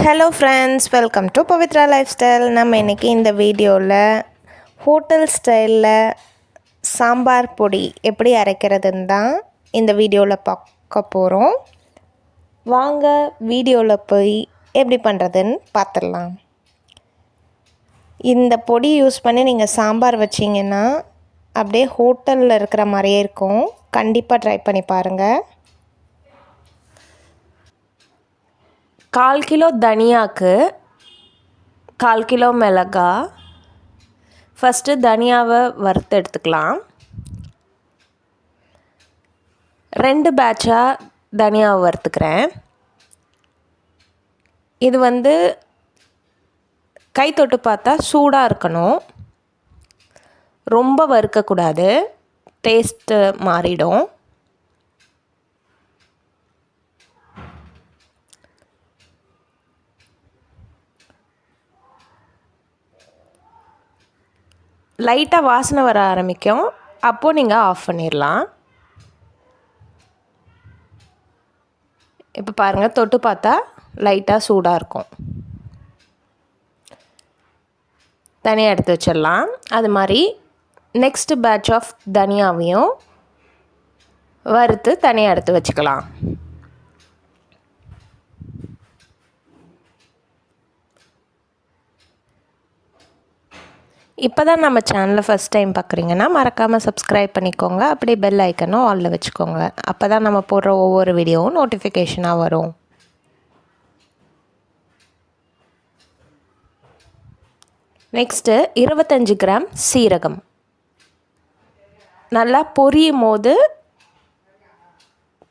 Hello friends, welcome to Pavithra life style. நம்ம இன்றைக்கி இந்த வீடியோவில் ஹோட்டல் ஸ்டைலில் சாம்பார் பொடி எப்படி அரைக்கிறதுன்னு தான் இந்த வீடியோவில் பார்க்க போகிறோம். வாங்க வீடியோவில் போய் எப்படி பண்ணுறதுன்னு பார்த்துடலாம். இந்த பொடி யூஸ் பண்ணி நீங்கள் சாம்பார் வச்சிங்கன்னா அப்படியே ஹோட்டலில் இருக்கிற மாதிரியே இருக்கும். கண்டிப்பாக ட்ரை பண்ணி பாருங்கள். 1/4 கிலோ தனியாக்கு 1/4 கிலோ மிளகா. ஃபஸ்ட்டு தனியாவை வறுத்து எடுத்துக்கலாம். 2 பேட்சாக தனியாவை வறுத்துக்கிறேன். இது கை தொட்டு பார்த்தா சூடாக இருக்கணும், ரொம்ப வறுக்கக்கூடாது, டேஸ்ட்டு மாறிடும். லைட்டாக வாசனை வர ஆரம்பிக்கும், அப்போது நீங்கள் ஆஃப் பண்ணிடலாம். இப்போ பாருங்கள், தொட்டு பார்த்தா லைட்டாக சூடாக இருக்கும். தனியாக எடுத்து வச்சிடலாம். அது மாதிரி நெக்ஸ்ட்டு பேட்ச் ஆஃப் தனியாவையும் வறுத்து தனியாக எடுத்து வச்சுக்கலாம். இப்போ தான் நம்ம சேனலை ஃபஸ்ட் டைம் பார்க்குறீங்கன்னா மறக்காமல் சப்ஸ்கிரைப் பண்ணிக்கோங்க. அப்படியே பெல் ஐக்கனும் ஆலில் வச்சுக்கோங்க. அப்போ தான் நம்ம போடுற ஒவ்வொரு வீடியோவும் நோட்டிஃபிகேஷனாக வரும். நெக்ஸ்ட்டு 25 கிராம் சீரகம். நல்லா பொரியும் போது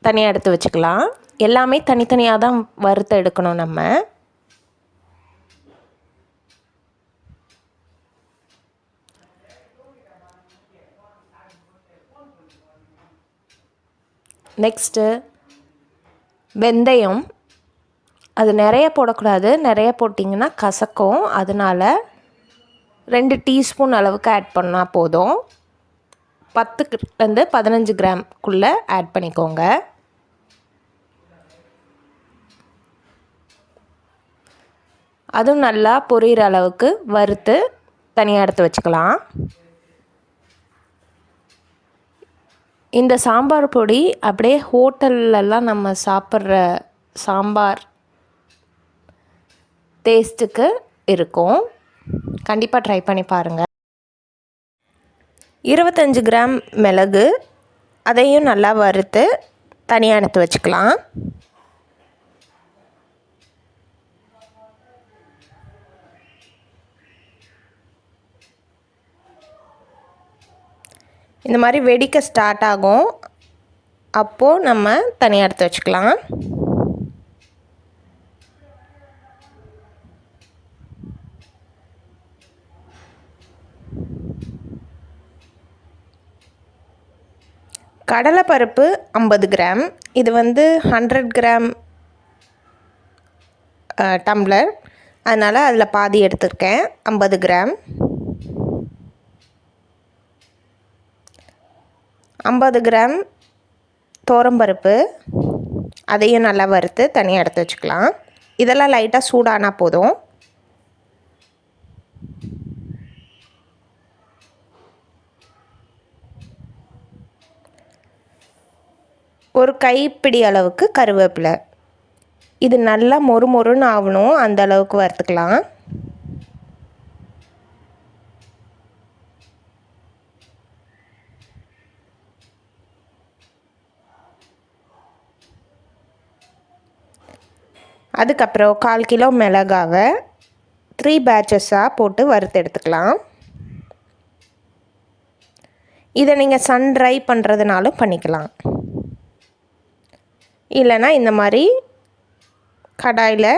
தனியாக எடுத்து வச்சுக்கலாம். எல்லாமே தனித்தனியாக தான் வறுத்து எடுக்கணும் நம்ம. நெக்ஸ்ட்டு வெந்தயம். அது நிறைய போடக்கூடாது, நிறைய போட்டிங்கன்னா கசக்கும். அதனால் 2 டீஸ்பூன் அளவுக்கு ஆட் பண்ணால் போதும். 10லேருந்து 15 கிராம்குள்ளே ஆட் பண்ணிக்கோங்க. அதுவும் நல்லா பொரியிற அளவுக்கு வறுத்து தனியாக எடுத்து வச்சுக்கலாம். இந்த சாம்பார் பொடி அப்படியே ஹோட்டல்லலாம் நம்ம சாப்பிட்ற சாம்பார் டேஸ்ட்டுக்கு இருக்கும். கண்டிப்பாக ட்ரை பண்ணி பாருங்கள். 25 கிராம் மிளகு, அதையும் நல்லா வறுத்து தனியாக எடுத்து வச்சுக்கலாம். இந்த மாதிரி வெடிக்க ஸ்டார்ட் ஆகும், அப்போது நம்ம தனியாக எடுத்து வச்சுக்கலாம். கடலைப்பருப்பு 50 கிராம். இது 100 கிராம் டம்ளர், அதனால் அதில் பாதி எடுத்துருக்கேன், 50 கிராம். 50 கிராம் துவரம்பருப்பு, அதையும் நல்லா வறுத்து தனியாக எடுத்து வச்சுக்கலாம். இதெல்லாம் லைட்டாக சூடானா போதும். ஒரு கைப்பிடி அளவுக்கு கருவேப்பிலை. இது நல்லா மொறுமொறுன்னு ஆகணும், அந்த அளவுக்கு வறுத்துக்கலாம். அதுக்கப்புறம் 1/4 கிலோ மிளகாவை 3 பேட்சஸாக போட்டு வறுத்து எடுத்துக்கலாம். இதை நீங்கள் சன் ட்ரை பண்ணுறதுனாலும் பண்ணிக்கலாம், இல்லைன்னா இந்த மாதிரி கடாயில்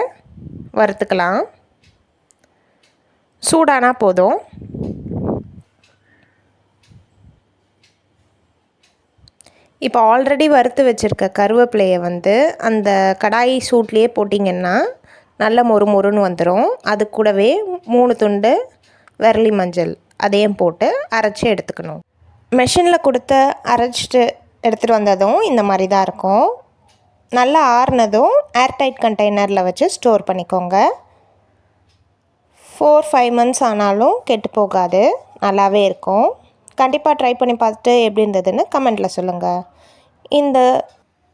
வறுத்துக்கலாம். சூடானா போதும். இப்போ ஆல்ரெடி வறுத்து வச்சுருக்க கருவேப்பிலையை அந்த கடாய் சூட்லேயே போட்டிங்கன்னா நல்ல மொறுமொறுன்னு வந்துடும். அது கூடவே 3 துண்டு விரலி மஞ்சள், அதையும் போட்டு அரைச்சி எடுத்துக்கணும். மெஷினில் கொடுத்து அரைச்சிட்டு எடுத்துகிட்டு வந்ததும் இந்த மாதிரி தான் இருக்கும். நல்லா ஆறுனதும் ஏர்டைட் கண்டெய்னரில் வச்சு ஸ்டோர் பண்ணிக்கோங்க. 4-5 months ஆனாலும் கெட்டு போகாது, நல்லாவே இருக்கும். கண்டிப்பாக ட்ரை பண்ணி பார்த்துட்டு எப்படி இருந்ததுன்னு கமெண்ட்டில் சொல்லுங்கள். இந்த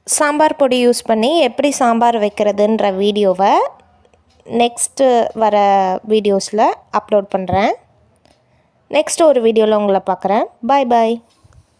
சாம்பார் பொடி யூஸ் பண்ணி எப்படி சாம்பார் வைக்கிறதுன்ற வீடியோவை நெக்ஸ்ட்டு வர வீடியோஸில் அப்லோட் பண்ணுறேன். நெக்ஸ்ட்டு ஒரு வீடியோவில் உங்களை பார்க்குறேன். பாய் பாய்.